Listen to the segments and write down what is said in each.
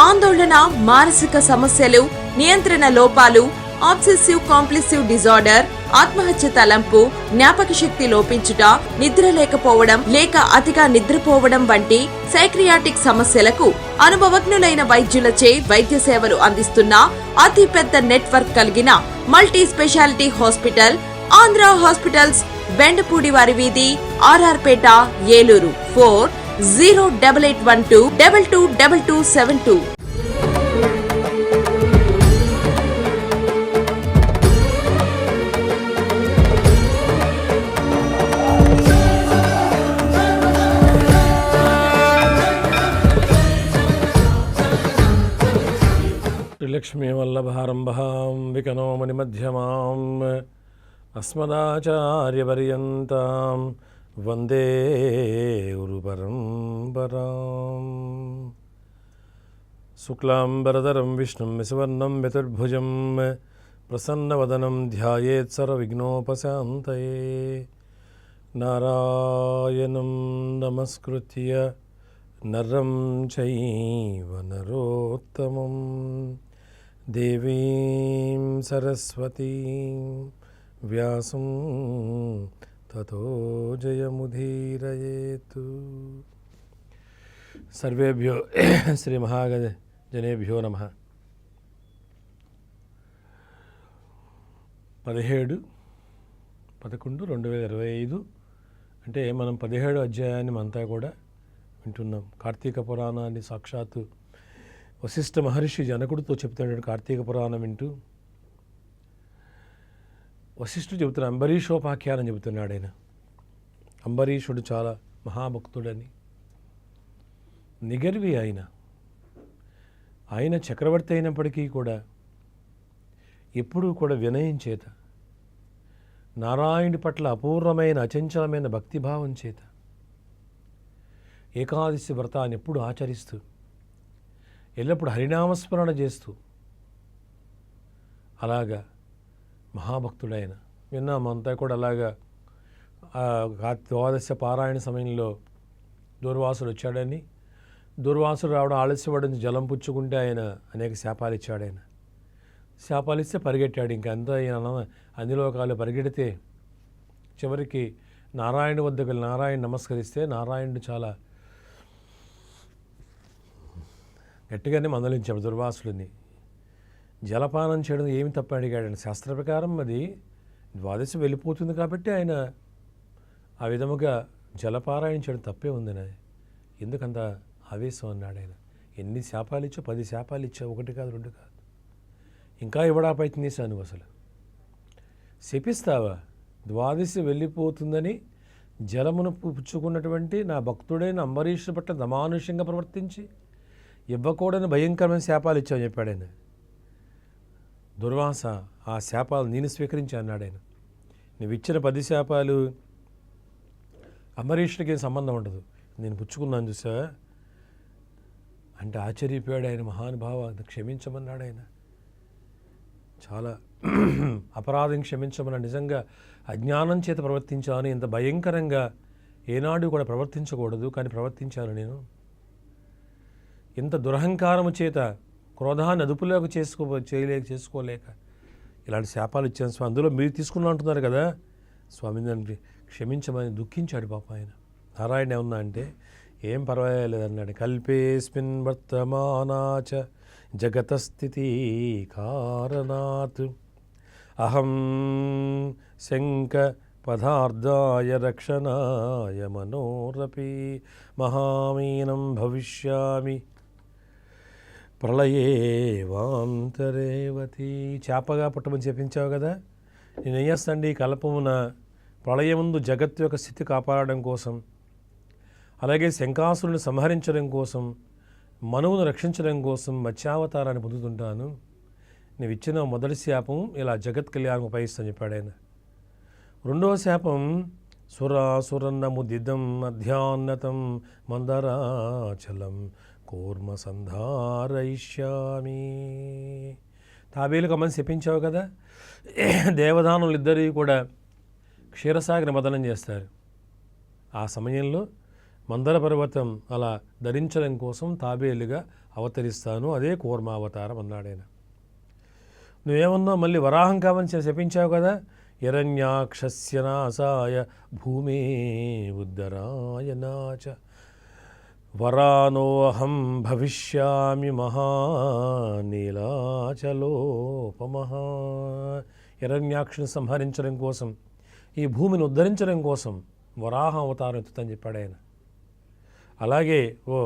ఆందోళన, మానసిక సమస్యలు, నియంత్రణ లోపాలు, ఆబ్సెసివ్ కాంప్లిసివ్ డిజార్డర్, ఆత్మహత్య తలంపు, జ్ఞాపక శక్తి లోపించుట, నిద్ర లేకపోవడం లేక అతిగా నిద్రపోవడం వంటి సైక్రియాటిక్ సమస్యలకు అనుభవజ్ఞులైన వైద్యులచే వైద్య సేవలు అందిస్తున్న అతి పెద్ద నెట్వర్క్ కలిగిన multi speciality hospital Andhra hospitals, Bendapudi వారి వీధి, ఆర్ఆర్పేట, ఏలూరు. 408812 222272. లక్ష్మీ వల్లభారంభాం వికనో మణిమధ్యమాం అస్మదాచార్యపర్యంతాం వందే గురుపరంపరాం. శుక్లాంబరధరం విష్ణుం శివర్ణం చతుర్భుజం ప్రసన్నవదనం ధ్యాయేత్ సర్వవిఘ్నోపశాంతయే. నారాయణం నమస్కృత్య నరం చైవ నరోత్తమం దేవీం సరస్వతీం వ్యాసం తతో జయముదీరయేతు. సర్వేభ్యో శ్రీ మహాగజనేభ్యో నమః. 17/11/2025 అంటే మనం 17 అధ్యాయాన్ని అంతా కూడా వింటున్నాం. కార్తీక పురాణాన్ని సాక్షాత్తు వశిష్ఠ మహర్షి జనకుడితో చెప్తున్నాడు. కార్తీక పురాణం వింటూ వశిష్ఠుడు చెబుతున్నాడు, అంబరీషోపాఖ్యానం చెబుతున్నాడు. ఆయన అంబరీషుడు చాలా మహాభక్తుడని, నిగర్వి ఆయన చక్రవర్తి అయినప్పటికీ కూడా ఎప్పుడూ కూడా వినయం చేత, నారాయణుడి పట్ల అపూర్వమైన అచంచలమైన భక్తిభావం చేత ఏకాదశి వ్రతాన్ని ఎప్పుడు ఆచరిస్తూ ఎల్లప్పుడూ హరినామస్మరణ చేస్తూ అలాగా మహాభక్తుడైన విన్నామంతా కూడా. అలాగా ద్వాదశ పారాయణ సమయంలో దూర్వాసుడు వచ్చాడని, దూర్వాసుడు రావడం ఆలస్యపడింది, జలం పుచ్చుకుంటే ఆయన అనేక శాపాలు ఇచ్చాడు. ఆయన శాపాలు ఇస్తే పరిగెట్టాడు. ఇంకా అంతా అన్ని లోకాలు పరిగెడితే చివరికి నారాయణ వద్దకు నారాయణ నమస్కరిస్తే నారాయణుడు చాలా గట్టిగానే మందలించాడు దుర్వాసుడిని. జలపానం చేయడం ఏమి తప్ప అడిగాడు. శాస్త్ర ప్రకారం అది ద్వాదశి వెళ్ళిపోతుంది కాబట్టి ఆయన ఆ విధముగా జలపారాయణ చేయడం తప్పే ఉంది. ఎందుకంత ఆవేశం అన్నాడు ఆయన. ఎన్ని శాపాలు ఇచ్చా, 10 శాపాలు ఇచ్చా, 1 కాదు 2 కాదు, ఇంకా ఇవ్వడా ప్రయత్నం చేశాను. నువ్వు అసలు శపిస్తావా? ద్వాదశి వెళ్ళిపోతుందని జలమును పుచ్చుకున్నటువంటి నా భక్తుడైన అంబరీషుడి పట్ల దమానుష్యంగా ప్రవర్తించి ఇవ్వకూడని భయంకరమైన శాపాలు ఇచ్చామని చెప్పాడు ఆయన. దుర్వాస ఆ శాపాలు నేను స్వీకరించి అన్నాడు ఆయన. నువ్వు ఇచ్చిన 10 శాపాలు అంబరీషుడికి ఏం సంబంధం ఉండదు, నేను పుచ్చుకున్నాను చూసా అంటే ఆశ్చర్యపోయాడు ఆయన. మహానుభావ క్షమించమన్నాడు ఆయన. చాలా అపరాధం క్షమించమని, నిజంగా అజ్ఞానం చేత ప్రవర్తించాను, ఇంత భయంకరంగా ఏనాడు కూడా ప్రవర్తించకూడదు కానీ ప్రవర్తించాను నేను. ఇంత దురహంకారము చేత క్రోధాన్ని అదుపులోకి చేసుకోలేక ఇలాంటి శాపాలు ఇచ్చాను స్వామి. అందులో మీరు తీసుకున్నా అంటున్నారు కదా స్వామి, నన్ను క్షమించమని దుఃఖించాడు పాప ఆయన. నారాయణ ఏమన్నా అంటే ఏం పర్వాలేదన్నాడు. కల్పేస్మిన్ వర్తమానాచ జగతస్థితి కారణాత్ అహం శంక పదార్థాయ రక్షణాయ మనోరపి మహామీనం భవిష్యామి ప్రళయే వాంతరేవతి. చేపగా పుట్టమని చెప్పించావు కదా, నేను ఏం చేస్తాండి ఈ కల్పమున ప్రళయముందు జగత్తు యొక్క స్థితి కాపాడడం కోసం, అలాగే శంకాసురుని సంహరించడం కోసం, మనువును రక్షించడం కోసం మత్స్యావతారాన్ని పొందుతుంటాను. నువ్వు ఇచ్చిన మొదటి శాపం ఇలా జగత్ కళ్యాణం ఉపయోగిస్తాను చెప్పాడు ఆయన. రెండవ శాపం సురాసురన్నముదిదం అధ్యాన్నతం మందరాచలం కూర్మ సంధారయిష్యామి. తాబేలుకు అమ్మని చెప్పించావు కదా, దేవదానులు ఇద్దరు కూడా క్షీరసాగర మదనం చేస్తారు. ఆ సమయంలో మందర పర్వతం అలా ధరించడం కోసం తాబేలుగా అవతరిస్తాను, అదే కూర్మావతారం అన్నాడు ఆయన. నువ్వేమన్నావు, మళ్ళీ వరాహం కావని శపించావు కదా, హిరణ్యాక్షస్య నాసాయ భూమే ఉద్ధరాయ నాచ వరానోహం భవిష్యామి మహానీలాచలోపమః. హిరణ్యాక్షుని సంహరించడం కోసం, ఈ భూమిని ఉద్ధరించడం కోసం వరాహ అవతారం ఎత్తుతని చెప్పాడు ఆయన. అలాగే ఓ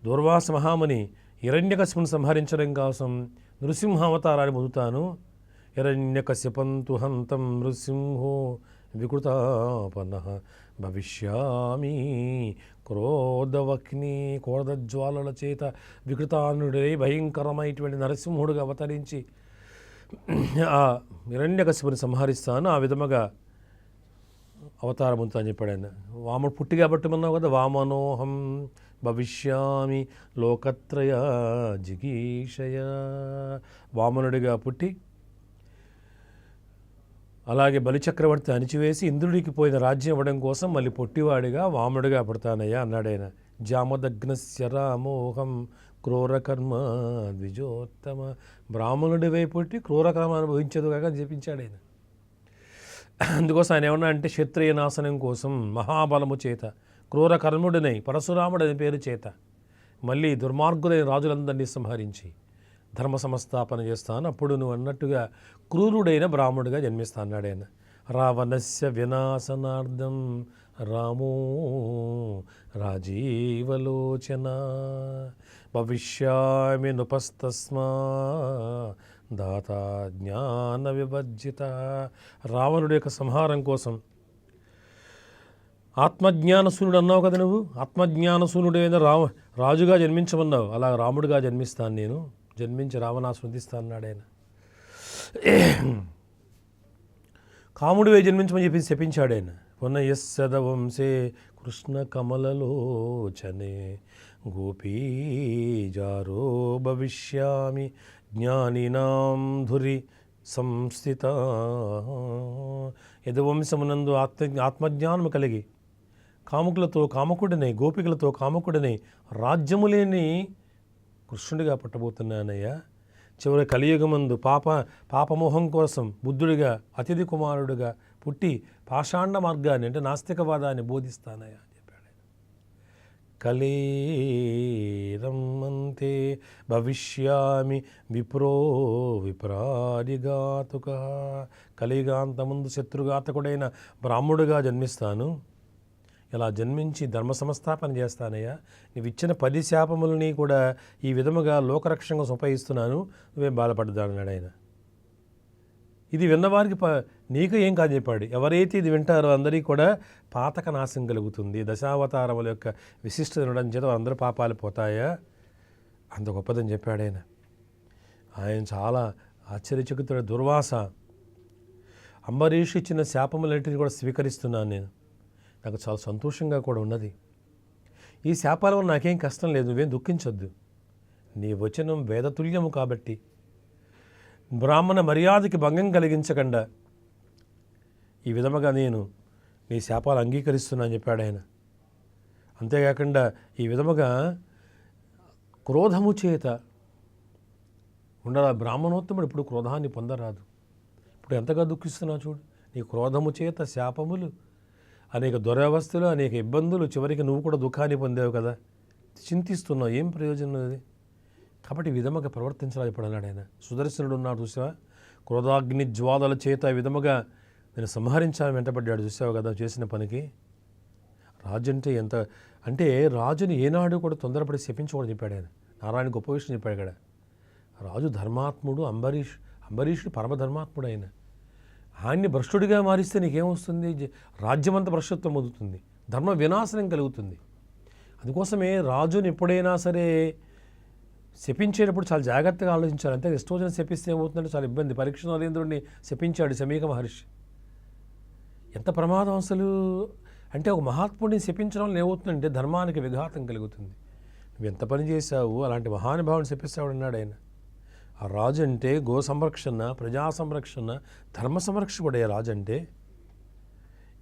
దూర్వాస మహాముని హిరణ్యకశిపుని సంహరించడం కోసం నృసింహ అవతారాన్ని పొందుతాను. హిరణ్యకశిపంతు హంతం నృసింహో వికృతాపన్నః భవిష్యామి క్రోధజ్వాలల చేత వికృతానుడై భయంకరమైనటువంటి నరసింహుడుగా అవతరించి ఆ హిరణ్యకశిపుని సంహరిస్తాను, ఆ విధముగా అవతారం ఉంతా అని చెప్పాడు ఆయన. వాముడు పుట్టి కాబట్టి అన్నావు కదా, వామనోహం భవిష్యామి లోకత్రయ జిగీషయ. వామనుడిగా పుట్టి అలాగే బలిచక్రవర్తి అణిచివేసి ఇంద్రుడికి పోయిన రాజ్యం ఇవ్వడం కోసం మళ్ళీ పొట్టివాడిగా వామనుడిగా పుడతానయ్యా అన్నాడు ఆయన. జామదగ్నస్య రామోహం క్రూరకర్మ ద్విజోత్తమ. బ్రాహ్మణుడి వైపు పుట్టి క్రూరకర్మ అనుభవించదు కాక అని చెప్పించాడు ఆయన. అందుకోసం ఆయన ఏమన్నా అంటే క్షత్రియ నాశనం కోసం మహాబలము చేత క్రూరకర్ముడినై పరశురాముడని పేరు చేత మళ్ళీ దుర్మార్గులైన రాజులందరినీ సంహరించి ధర్మ సంస్థాపన చేస్తాను, అప్పుడు నువ్వు అన్నట్టుగా క్రూరుడైన బ్రాహ్మణుడిగా జన్మిస్తా అన్నాడు ఆయన. రావణస్య వినాశనార్థం రామో రాజీవలోచన భవిష్యామి నుపస్తస్మా దాత జ్ఞాన వివర్జిత. రావణుడి యొక్క సంహారం కోసం ఆత్మజ్ఞానశూన్యుడు అన్నావు కదా నువ్వు, ఆత్మజ్ఞానశూన్యుడు అయిన రాజుగా జన్మించమన్నావు, అలా రాముడిగా జన్మిస్తాను, నేను జన్మించి రావణాసురుని వధిస్తాను అన్నాడు ఆయన. కాముడివే జన్మించమని చెప్పి శపించాడు ఆయన. పునయస్సద వంశే కృష్ణ కమలలోచనే గోపీజారో భవిష్యామి జ్ఞానినాం ధురి సంస్థిత. యదువంశమునందు ఆత్మజ్ఞానము కలిగి కాముకులతో కామకుడినై గోపికలతో కామకుడినై రాజ్యము లేని కృష్ణుడిగా పుట్టబోతున్నానయ్యా. చివరి కలియుగమందు పాపమోహం కోసం బుద్ధుడిగా అతిథి కుమారుడిగా పుట్టి పాషాండ మార్గాన్ని అంటే నాస్తికవాదాన్ని బోధిస్తానయ్యా అని చెప్పాడు. కలేరమ్మంతే భవిష్యామి విప్రో విప్రాదిఘాతుక. కలియుగాంతముందు శత్రుఘాతకుడైన బ్రాహ్మణుడిగా జన్మిస్తాను, ఇలా జన్మించి ధర్మ సంస్థాపన చేస్తానయ్యా. నీవు ఇచ్చిన 10 శాపములని కూడా ఈ విధముగా లోకరక్షణగా ఉపయోగిస్తున్నాను, నువ్వేం బాధపడ్డానన్నాడు ఆయన. ఇది విన్నవారికి నీకు ఏం కాదు చెప్పాడు. ఎవరైతే ఇది వింటారో అందరికీ కూడా పాతక నాశం కలుగుతుంది. దశావతారముల యొక్క విశిష్టత ఉండడం చేత అందరూ పాపాలు పోతాయా, అంత గొప్పదని చెప్పాడు ఆయన. ఆయన చాలా ఆశ్చర్యచకితుడు. దుర్వాస అంబరీష్ ఇచ్చిన శాపములన్నింటినీ కూడా స్వీకరిస్తున్నాను నేను, నాకు చాలా సంతోషంగా కూడా ఉన్నది. ఈ శాపాల వల్ల నాకేం కష్టం లేదు, నువ్వేం దుఃఖించొద్దు. నీ వచనం వేదతుల్యము కాబట్టి బ్రాహ్మణ మర్యాదకి భంగం కలిగించకుండా ఈ విధముగా నేను నీ శాపాలు అంగీకరిస్తున్నా అని చెప్పాడు ఆయన. అంతేకాకుండా ఈ విధముగా క్రోధము చేత ఉండాలి. బ్రాహ్మణోత్తముడు ఇప్పుడు క్రోధాన్ని పొందరాదు. ఇప్పుడు ఎంతగా దుఃఖిస్తున్నావు చూడు. నీ క్రోధము చేత శాపములు, అనేక దురవస్థలు, అనేక ఇబ్బందులు, చివరికి నువ్వు కూడా దుఃఖాన్ని పొందావు కదా, చింతిస్తున్నావు, ఏం ప్రయోజనం అది? కాబట్టి ఈ విధముగా ప్రవర్తించాలి ఇప్పుడు అన్నాడు ఆయన. సుదర్శనుడు ఉన్నాడు చూసావా, క్రోధాగ్ని జ్వాలల చేత ఈ విధముగా నేను సంహరించాలని వెంటబడ్డాడు చూసావు కదా చేసిన పనికి. రాజు అంటే ఎంత అంటే రాజుని ఏనాడు కూడా తొందరపడి శపించకూడదు చెప్పాడు ఆయన. నారాయణ గొప్ప విషయం చెప్పాడు ఇక్కడ. రాజు ధర్మాత్ముడు, అంబరీషుడు పరమధర్మాత్ముడు ఆయన. ఆయన్ని భ్రష్టుడిగా మారిస్తే నీకేమొస్తుంది? రాజ్యమంతా భ్రష్టత్వం పొందుతుంది, ధర్మ వినాశనం కలుగుతుంది. అందుకోసమే రాజుని ఎప్పుడైనా సరే శపించేటప్పుడు చాలా జాగ్రత్తగా ఆలోచించాలి. అంతే ఇష్టోజన శపిస్తే ఏమవుతుందంటే చాలా ఇబ్బంది. పరీక్ష నరేంద్రుడిని శపించాడు శమీక మహర్షి. ఎంత ప్రమాదం అసలు అంటే, ఒక మహాత్ముడిని శపించడం వల్ల ఏమవుతుందంటే ధర్మానికి విఘాతం కలుగుతుంది. నువ్వు ఎంత పని చేశావు, అలాంటి మహానుభావుని శపిస్తావు అన్నాడు ఆయన. ఆ రాజు అంటే గో సంరక్షణ, ప్రజా సంరక్షణ, ధర్మ సంరక్షకుడే రాజు అంటే.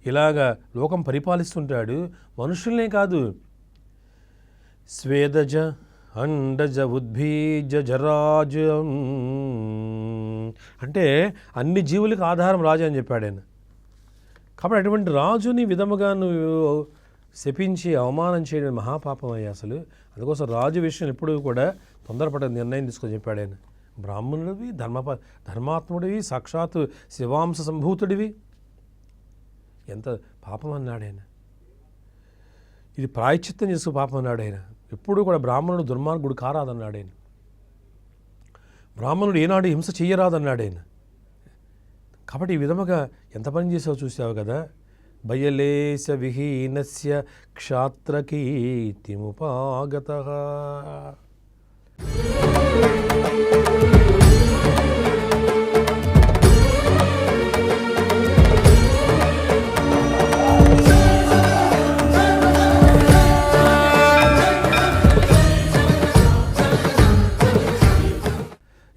ఇలాగా లోకం పరిపాలిస్తుంటాడు. మనుషుల్నే కాదు, స్వేదజ అండజ ఉద్భీజ జరాజం, అంటే అన్ని జీవులకు ఆధారం రాజు అని చెప్పాడు ఆయన. కాబట్టి అటువంటి రాజుని విధముగా నువ్వు శపించి అవమానం చేయడం మహాపాపం అయ్యా అసలు. అందుకోసం రాజు విషయం ఎప్పుడూ కూడా తొందరపడే నిర్ణయం తీసుకొని చెప్పాడు ఆయన. బ్రాహ్మణుడివి, ధర్మాత్ముడివి, సాక్షాత్తు శివాంశ సంభూతుడివి, ఎంత పాపం అన్నాడు ఆయన. ఇది ప్రాయశ్చిత్తం చేసు పాపం అన్నాడు ఆయన. ఎప్పుడూ కూడా బ్రాహ్మణుడు దుర్మార్గుడు కారాదన్నాడు ఆయన. బ్రాహ్మణుడు ఏనాడు హింస చెయ్యరాదన్నాడు ఆయన. కాబట్టి ఈ విధముగా ఎంత పని చేసావు చూసావు కదా. బయలేశ విహీనస్య క్షాత్రకీర్తిముపాగతః.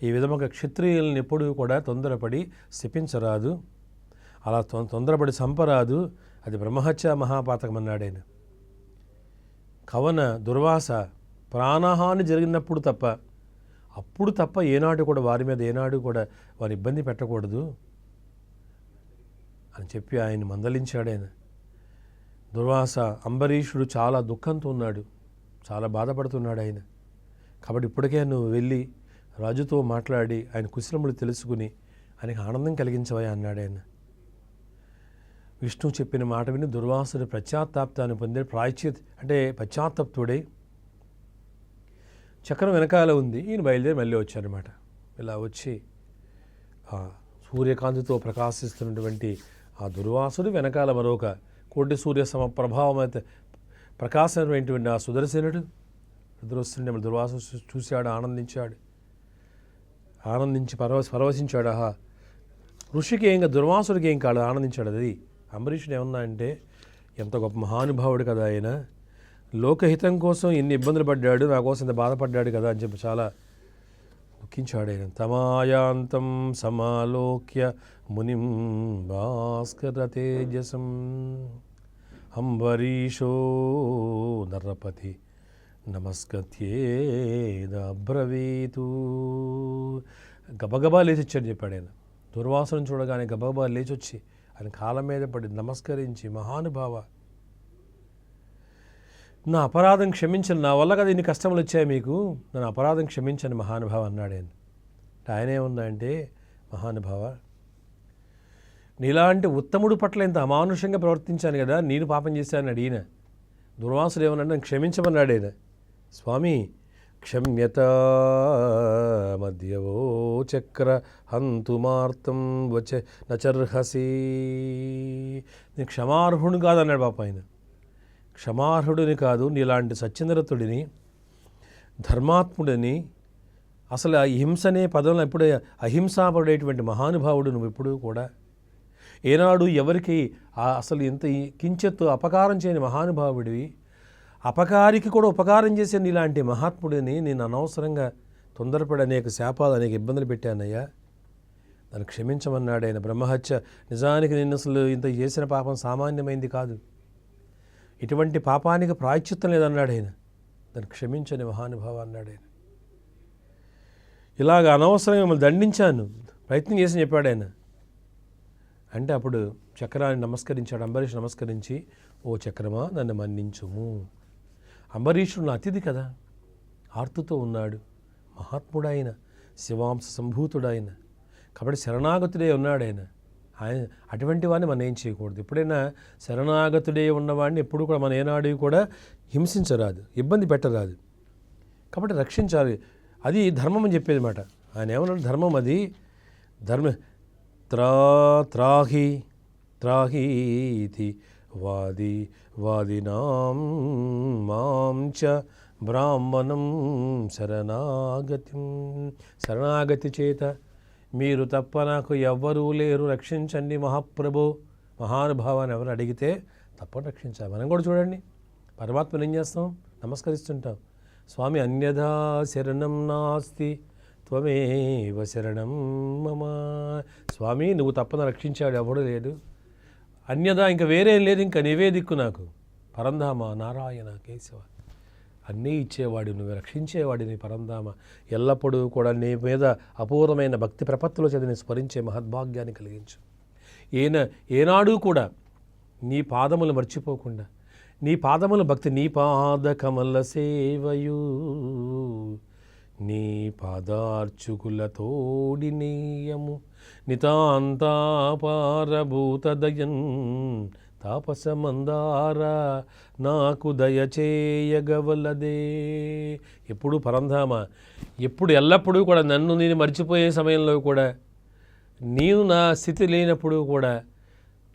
ఈ విధముగా క్షత్రియులను ఎప్పుడూ కూడా తొందరపడి శపించరాదు, అలా తొందరపడి చంపరాదు. అది బ్రహ్మహత్య మహాపాతకం అన్నాడైన. కవన దుర్వాస ప్రాణహాని జరిగినప్పుడు తప్ప, అప్పుడు తప్ప ఏనాడు కూడా వారి మీద ఏనాడు కూడా వారి ఇబ్బంది పెట్టకూడదు అని చెప్పి ఆయన మందలించాడు ఆయన. దుర్వాస అంబరీషుడు చాలా దుఃఖంతో ఉన్నాడు, చాలా బాధపడుతున్నాడు ఆయన. కాబట్టి ఇప్పటికే నువ్వు వెళ్ళి రాజుతో మాట్లాడి ఆయన కుశలములు తెలుసుకుని ఆయనకు ఆనందం కలిగించవా అన్నాడు ఆయన. విష్ణువు చెప్పిన మాట విని దుర్వాసుడు పశ్చాత్తాపాన్ని పొందే అంటే పశ్చాత్తప్తుడై చక్రం వెనకాల ఉంది. ఈయన బయలుదేరి మళ్ళీ వచ్చారన్నమాట. ఇలా వచ్చి సూర్యకాంతితో ప్రకాశిస్తున్నటువంటి ఆ దుర్వాసుడు వెనకాల మరొక కోటి సూర్య సమ ప్రభావం అయితే ప్రకాశమైనటువంటి ఆ సుదర్శనుడు ఎదురొస్తుండే దుర్వాసుడు చూశాడు, ఆనందించి పరవశించాడు. ఆహా, ఋషికి ఏం కాదు, దుర్వాసుడికి ఏం కాదు, ఆనందించాడు. అది అంబరీషుడు ఏమన్నా అంటే ఎంత గొప్ప మహానుభావుడు కదా ఆయన, లోకహితం కోసం ఎన్ని ఇబ్బందులు పడ్డాడు, నా కోసం ఇంత బాధపడ్డాడు కదా అని చెప్పి చాలా దుఃఖించాడు ఆయన. తమాయాంతం సమాలోక్య మునిం భాస్కర తేజసం అంబరీషో నరపతి నమస్కత్యేదబ్రవీతు. గబగబా లేచి వచ్చాడు చెప్పాడు ఆయన. దుర్వాసను చూడగానే గబగబా లేచి వచ్చి ఆయన కాళ్ళ మీద పడి నమస్కరించి, మహానుభావ నా అపరాధం క్షమించను, నా వల్ల కదా ఇన్ని కష్టములు వచ్చాయి మీకు, నన్ను అపరాధం క్షమించని మహానుభావ అన్నాడు ఆయన. ఆయన ఏముందా అంటే, మహానుభావ నీలాంటి ఉత్తముడు పట్ల ఇంత అమానుషంగా ప్రవర్తించాను కదా, నేను పాపం చేశాను అడిగిన. దుర్వాసుడు ఏమన్నాడు, నన్ను క్షమించమన్నాడు ఆయన. స్వామి క్షమ్యత మధ్యవో చక్ర హంతుమార్తం వచ నచర్హసి. నేను క్షమార్హుడు కాదన్నాడు పాప ఆయన. క్షమార్హుడిని కాదు, నీలాంటి సత్యనిరతుడిని, ధర్మాత్ముడిని, అసలు ఆ హింసనే పదంలో ఎప్పుడే అహింసాపడేటువంటి మహానుభావుడు నువ్వు ఎప్పుడూ కూడా ఏనాడు ఎవరికి అసలు ఇంత కించెత్తు అపకారం చేయని మహానుభావుడివి, అపకారికి కూడా ఉపకారం చేసే నీలాంటి మహాత్ముడిని నేను అనవసరంగా తొందరపడి అనేక శాపాలు అనేక ఇబ్బందులు పెట్టానయ్యా, నన్ను క్షమించమన్నాడు ఆయన. బ్రహ్మహత్య నిజానికి నేను అసలు ఇంత చేసిన పాపం సామాన్యమైంది కాదు, ఇటువంటి పాపానికి ప్రాయశ్చిత్తం లేదన్నాడు ఆయన. నన్ను క్షమించని మహానుభావ అన్నాడు ఆయన. ఇలాగ అనవసరంగా మిమ్మల్ని దండించాను, ప్రయత్నం చేసి చెప్పాడు ఆయన. అంటే అప్పుడు చక్రాన్ని నమస్కరించాడు. అంబరీష్ నమస్కరించి, ఓ చక్రమా నన్ను మన్నించుము. అంబరీషుడు నా అతిథి కదా, ఆర్తుతో ఉన్నాడు, మహాత్ముడైన శివాంశ సంభూతుడైన, కాబట్టి శరణాగతుడే ఉన్నాడు ఆయన. అటువంటి వాడిని మనం ఏం చేయకూడదు. ఎప్పుడైనా శరణాగతుడే ఉన్నవాడిని ఎప్పుడు కూడా మన ఏనాడు కూడా హింసించరాదు, ఇబ్బంది పెట్టరాదు. కాబట్టి రక్షించాలి, అది ధర్మం అని చెప్పేది మాట. ఆయన ఏమన్నాడు, ధర్మం అది ధర్మ త్రాహీతి వాదినాం మాం చ బ్రాహ్మణం శరణాగతి చేత మీరు తప్ప నాకు ఎవ్వరూ లేరు, రక్షించండి మహాప్రభో. మహానుభావాన్ని ఎవరు అడిగితే తప్పని రక్షించాలి. మనం కూడా చూడండి, పరమాత్మను ఏం చేస్తాం, నమస్కరిస్తుంటాం. స్వామి అన్యథా శరణం నాస్తి త్వమేవ శరణం మమ. స్వామి నువ్వు తప్పన రక్షించాడు ఎవడు లేడు, అన్యదా ఇంకా వేరేం లేదు, ఇంకా నీవే దిక్కు నాకు, పరంధామ నారాయణ కేశవ అన్నీ ఇచ్చేవాడు, నువ్వు రక్షించేవాడిని పరంధామ. ఎల్లప్పుడూ కూడా నీ మీద అపూర్వమైన భక్తి ప్రపత్తులు చదివి స్మరించే మహద్భాగ్యాన్ని కలిగించు. ఏనాడు కూడా నీ పాదములు మర్చిపోకుండా, నీ పాదముల భక్తి, నీ పాద కమల సేవయు నీ పాదార్చుకులతోడి నీయము నితాంతాపారభూతదయన్ తాపసమందార నాకు దయచేయగవలదే. ఎప్పుడు పరంధామ, ఎప్పుడు ఎల్లప్పుడూ కూడా నన్ను నేను మర్చిపోయే సమయంలో కూడా, నేను నా స్థితి లేనప్పుడు కూడా,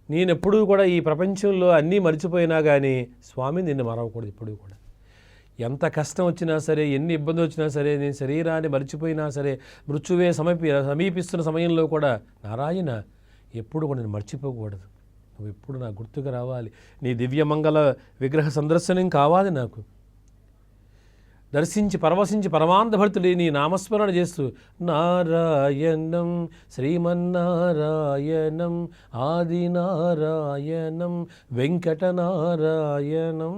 నేనెప్పుడూ కూడా ఈ ప్రపంచంలో అన్నీ మర్చిపోయినా కానీ స్వామి నిన్ను మరవకూడదు. ఎప్పుడూ కూడా ఎంత కష్టం వచ్చినా సరే, ఎన్ని ఇబ్బందులు వచ్చినా సరే, నేను శరీరాన్ని మర్చిపోయినా సరే, మృత్యువే సమీపిస్తున్న సమయంలో కూడా నారాయణ ఎప్పుడు కూడా నేను మర్చిపోకూడదు. నువ్వు ఎప్పుడు నా గుర్తుకు రావాలి. నీ దివ్యమంగళ విగ్రహ సందర్శనం కావాలి. నాకు దర్శించి పరవశించి పరమాంధభర్తుడి నీ నామస్మరణ చేస్తూ నారాయణం శ్రీమన్నారాయణం ఆదినారాయణం వెంకటనారాయణం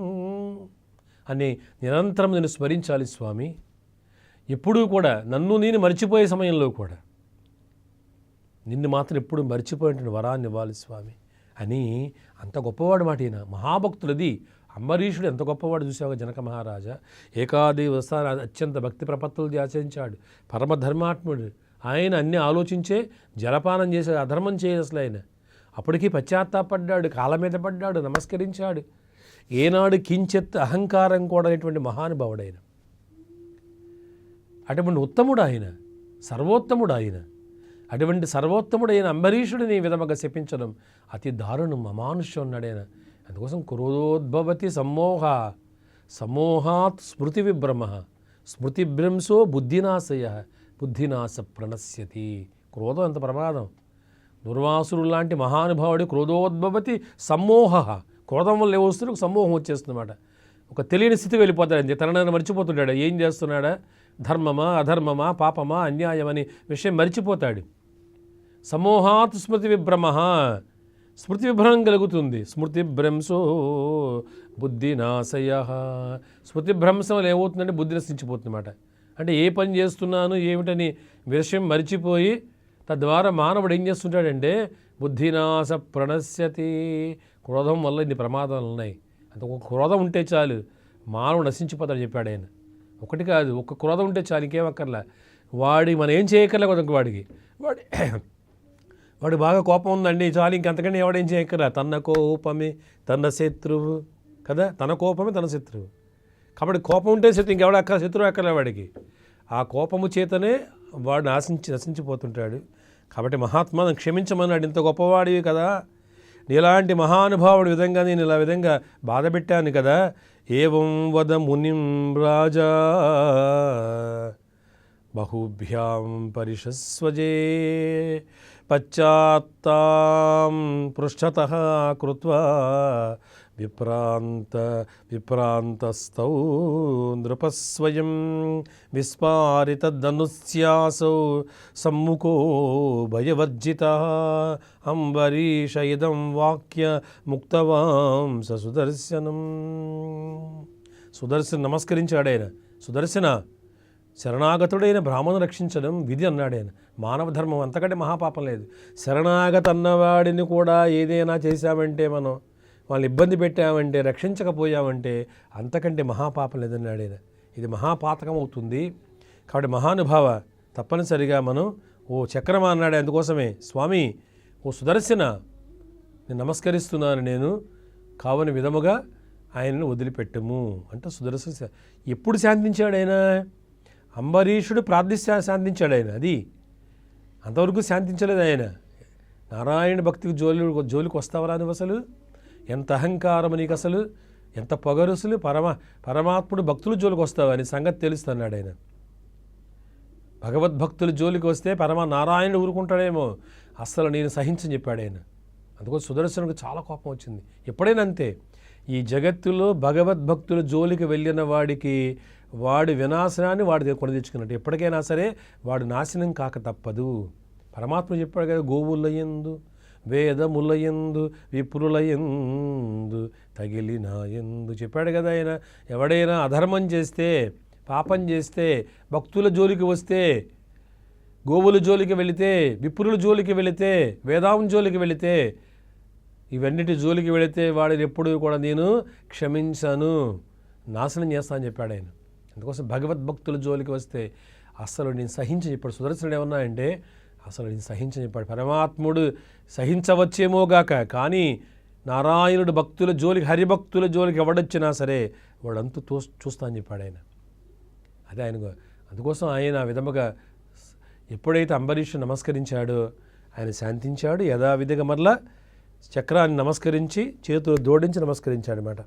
అని నిరంతరం నేను స్మరించాలి స్వామి. ఎప్పుడూ కూడా నన్ను నేను మర్చిపోయే సమయంలో కూడా నిన్ను మాత్రం ఎప్పుడు మర్చిపోయేటువంటి వరాన్ని ఇవ్వాలి స్వామి అని అంత గొప్పవాడు మాట. ఈయన మహాభక్తులది. అంబరీషుడు ఎంత గొప్పవాడు చూసావుగా జనక మహారాజా. ఏకాది వస్తాన అత్యంత భక్తి ప్రపత్తులు ఆచరించాడు. పరమధర్మాత్ముడు ఆయన. అన్నీ ఆలోచించే జలపానం చేసే అధర్మం చేయదు అసలు ఆయన. అప్పటికీ పశ్చాత్తాపడ్డాడు, కాళ్ళ మీద పడ్డాడు, నమస్కరించాడు. ఏనాడు కించెత్ అహంకారం కూడా అనేటువంటి మహానుభావుడు ఆయన. అటువంటి ఉత్తముడు ఆయన, సర్వోత్తముడు ఆయన. అటువంటి సర్వోత్తముడైన అంబరీషుడిని ఈ విధముగా శపించడం అతి దారుణం, అమానుష్యం అన్నాడు ఆయన. అందుకోసం క్రోధోద్భవతి సమోహాత్ స్మృతి విభ్రమ స్మృతిభ్రంశో బుద్ధినాశయ బుద్ధినాశ ప్రణశ్యతి. క్రోధం ఎంత ప్రమాదం. దుర్వాసుడు లాంటి మహానుభావుడి క్రోధోద్భవతి సమ్మోహ, క్రోధం వల్ల వస్తున్న సమ్మోహం వచ్చేస్తుందన్నమాట. ఒక తెలియని స్థితి వెళ్ళిపోతాడు. తనని మర్చిపోతుంటాడు. ఏం చేస్తున్నాడా, ధర్మమా అధర్మమా పాపమా అన్యాయమని విషయం మర్చిపోతాడు. సమోహాత్ స్మృతి విభ్రమ, స్మృతి విభ్రమం కలుగుతుంది. స్మృతి భ్రంశో బుద్ధినాశయ, స్మృతి భ్రంశం ఏమవుతుందంటే బుద్ధి నశించిపోతుందన్నమాట. అంటే ఏ పని చేస్తున్నాను ఏమిటని విషయం మర్చిపోయి తద్వారా మానవుడు ఏం చేస్తుంటాడంటే బుద్ధినాశ ప్రణశ్యతి. క్రోధం వల్ల ఇన్ని ప్రమాదాలు ఉన్నాయి. అంత ఒక క్రోధం ఉంటే చాలు మానవుడు నశించిపోతాడు చెప్పాడు ఆయన. ఒకటి కాదు, ఒక క్రోధం ఉంటే చాలు, ఇంకేం అక్కర్లా. మనం ఏం చేయక్కర్లే కదా వాడు బాగా కోపం ఉందండి చాలు, ఇంకంతకంటే ఎవడేం చేయక్కర్లా. తన కోపమే తన శత్రువు కదా, తన కోపమే తన శత్రువు. కాబట్టి కోపం ఉంటే ఇంకెవడ శత్రువు అక్కర్లే వాడికి. ఆ కోపము చేతనే వాడు నశించిపోతుంటాడు. కాబట్టి మహాత్మా క్షమించమన్నాడు. ఇంత గొప్పవాడివి కదా, నీలాంటి మహానుభావుడి విధంగా నేను ఇలా విధంగా బాధ పెట్టాను కదా. ఏవం వద మునిం రాజా బహుభ్యాం పరిషస్వజే పశ్చాత్తాం పృష్ఠతః కృత్వా విప్రాంతస్థౌ నృపస్వయం విస్పారితధనుస్యాసౌ సమ్ముఖో భయవర్జితః అంబరీష ఇదం వాక్య ముక్తవాంస సుదర్శనం. సుదర్శన నమస్కరించాడాయన. సుదర్శన శరణాగతుడైన బ్రాహ్మణుని రక్షించడం విధి అన్నాడాయన. మానవ ధర్మం అంతకంటే మహాపాపం లేదు. శరణాగత అన్నవాడిని కూడా ఏదైనా చేశామంటే, మనం వాళ్ళని ఇబ్బంది పెట్టామంటే, రక్షించకపోయామంటే అంతకంటే మహాపాపం లేదన్నాడు ఆయన. ఇది మహాపాతకం అవుతుంది. కాబట్టి మహానుభావ తప్పనిసరిగా మనం ఓ చక్రమా అన్నాడు. అందుకోసమే స్వామి ఓ సుదర్శన నేను నమస్కరిస్తున్నాను, నేను కావని విధముగా ఆయనను వదిలిపెట్టము అంటే సుదర్శన ఎప్పుడు శాంతించాడు ఆయన? అంబరీషుడు ప్రార్థిస్తే శాంతించాడు ఆయన. అది అంతవరకు శాంతించలేదు ఆయన. నారాయణ భక్తికి జోలికి వస్తావరా నువ్వు? అసలు ఎంత అహంకారం నీకు, అసలు ఎంత పొగరుసులు. పరమాత్ముడు భక్తులు జోలికి వస్తావని సంగతి తెలుస్తున్నాడు ఆయన. భగవద్భక్తులు జోలికి వస్తే నారాయణుడు ఊరుకుంటాడేమో, అస్సలు నేను సహించని చెప్పాడు ఆయన. అందుకోసం సుదర్శనుడికి చాలా కోపం వచ్చింది. ఎప్పుడైనా అంతే. ఈ జగత్తులో భగవద్భక్తుల జోలికి వెళ్ళిన వాడికి వాడి వినాశనాన్ని వాడి కొని తెచ్చుకున్నట్టు. ఎప్పటికైనా సరే వాడు నాశనం కాక తప్పదు. పరమాత్మ చెప్పాడు కదా, గోవుల యందు వేదములయందు విప్రులయందు తగిలినాయందు చెప్పాడు కదా ఆయన. ఎవడైనా అధర్మం చేస్తే, పాపం చేస్తే, భక్తుల జోలికి వస్తే, గోవుల జోలికి వెళితే, విప్రుల జోలికి వెళితే, వేదాం జోలికి వెళితే, ఇవన్నిటి జోలికి వెళితే వాడిని ఎప్పుడు కూడా నేను క్షమించను, నాశనం చేస్తాను అని చెప్పాడు ఆయన. అందుకోసం భగవద్భక్తుల జోలికి వస్తే అసలు నేను సహించి చెప్పాడు. సుదర్శనుడు ఏమన్నా అంటే అసలు నేను సహించని చెప్పాడు. పరమాత్ముడు సహించవచ్చేమోగాక, కానీ నారాయణుడు భక్తుల జోలికి, హరిభక్తుల జోలికి ఎవడొచ్చినా సరే వాడంతా చూస్తా అని చెప్పాడు ఆయన. అదే ఆయన. అందుకోసం ఆయన ఆ విధముగా ఎప్పుడైతే అంబరీషు నమస్కరించాడో ఆయన శాంతించాడు. యథావిధిగా మరలా చక్రాన్ని నమస్కరించి చేతులు జోడించి నమస్కరించాడు అన్నమాట.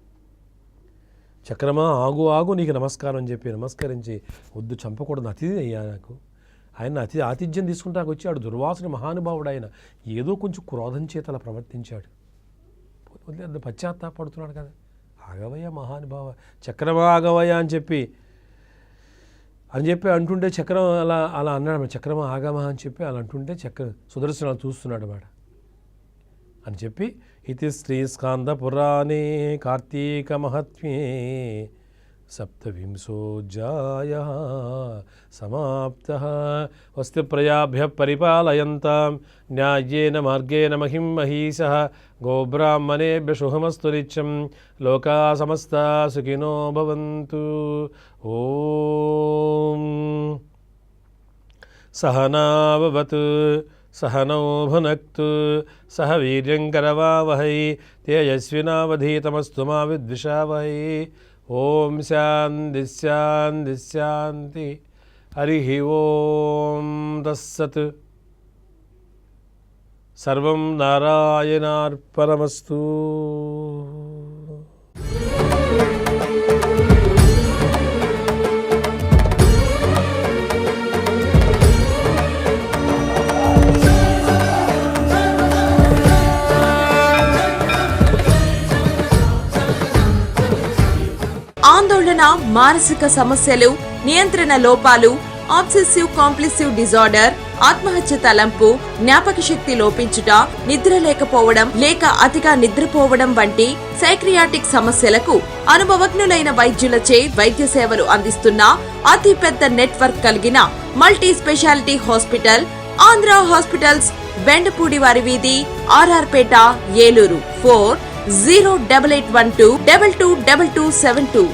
చక్రమా ఆగు ఆగు నీకు నమస్కారం అని చెప్పి నమస్కరించి, వద్దు చంపకూడదు, అతిథి అయ్యా నాకు. ఆయన ఆతిథ్యం తీసుకుంటాకు వచ్చాడు. దుర్వాసుని మహానుభావుడు ఆయన. ఏదో కొంచెం క్రోధం చేత అలా ప్రవర్తించాడు. పశ్చాత్తాపడుతున్నాడు కదా. ఆగవయ్య మహానుభావ, చక్రమా ఆగవయ్య అని చెప్పి అంటుంటే చక్రం అలా అన్నాడు. చక్రమా ఆగమా అని చెప్పి అలా అంటుంటే సుదర్శనాలు చూస్తున్నాడు అన్నమాట అని చెప్పి. ఇది శ్రీ స్కాంద పురాణే కార్తీక మహత్మ్యే సప్తవింశోऽధ్యాయ సమాప్తః. స్వస్తి ప్రజాభ్యః పరిపాలయంతాం న్యాయేన మార్గేణ మహిం మహీషః. గోబ్రాహ్మణేభ్యః శుభమస్తు నిత్యం. లోకాః సమస్తాః సుఖినో భవంతు. ఓం సహనా భవతు సహనౌ భునక్తు సహ వీర్యం కరవావహై తేజస్వినావధీతమస్తు మా విద్విషావహై. ఓం శాంతి శాంతి శాంతి. హరి ఓం తస్సత్. సర్వం నారాయణార్పణమస్తు. ఆందోళన, మానసిక సమస్యలు, నియంత్రణ లోపాలు, ఆబ్సెసివ్ కాంప్లిసివ్ డిజార్డర్, ఆత్మహత్య తలంపు, జ్ఞాపక శక్తి లోపించుట, నిద్ర లేకపోవడం లేక అతిగా నిద్రపోవడం వంటి సైక్రియాటిక్ సమస్యలకు అనుభవజ్ఞులైన వైద్యులచే వైద్య సేవలు అందిస్తున్న అతి పెద్ద నెట్వర్క్ కలిగిన multi speciality hospital Andhra hospitals, Bendapudi వారి వీధి, ఆర్ఆర్ పేట, ఏలూరు. 408812222272.